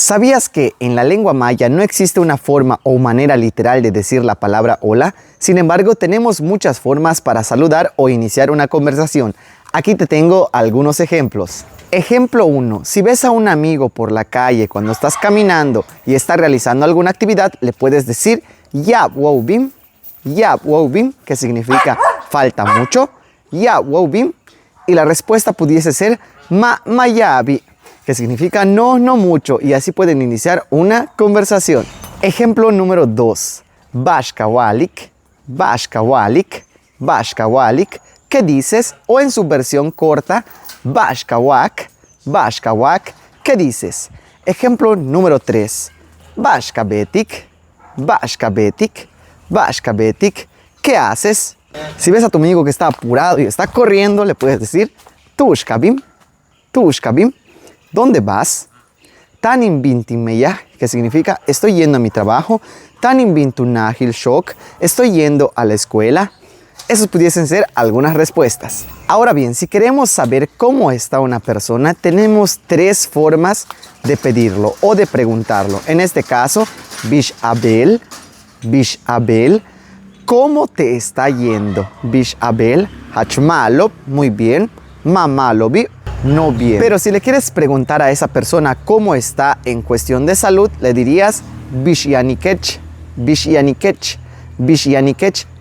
¿Sabías que en la lengua maya no existe una forma o manera literal de decir la palabra hola? Sin embargo, tenemos muchas formas para saludar o iniciar una conversación. Aquí te tengo algunos ejemplos. Ejemplo 1. Si ves a un amigo por la calle cuando estás caminando y está realizando alguna actividad, le puedes decir ya wow bim, que significa falta mucho, ya wow bim, y la respuesta pudiese ser mayabi, que significa no mucho, y así pueden iniciar una conversación. Ejemplo número 2. Bashkawalik, ¿qué dices? O en su versión corta, Bashkawak, ¿qué dices? Ejemplo número 3. Bashkabetik, ¿qué haces? Si ves a tu amigo que está apurado y está corriendo, le puedes decir Tushkabim, ¿dónde vas? Tanin bintimeya, que significa estoy yendo a mi trabajo. Tanin bintunahil shok, estoy yendo a la escuela. Esos pudiesen ser algunas respuestas. Ahora bien, si queremos saber cómo está una persona, tenemos 3 formas de pedirlo o de preguntarlo. En este caso, Bish Abel, ¿cómo te está yendo? Bish Abel, Hachmalo, muy bien. Mamalobi, no bien. Pero si le quieres preguntar a esa persona cómo está en cuestión de salud, le dirías Bish Yanikech,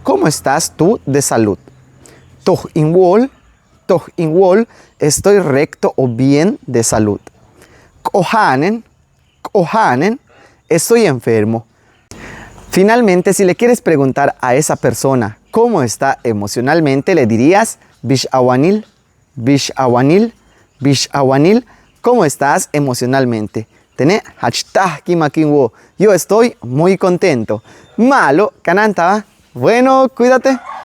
¿cómo estás tú de salud? Toh inwol, estoy recto o bien de salud. Kohanen, estoy enfermo. Finalmente, si le quieres preguntar a esa persona cómo está emocionalmente, le dirías Bish awanil, ¿cómo estás emocionalmente? Yo estoy muy contento. Malo, cananta. Bueno, cuídate.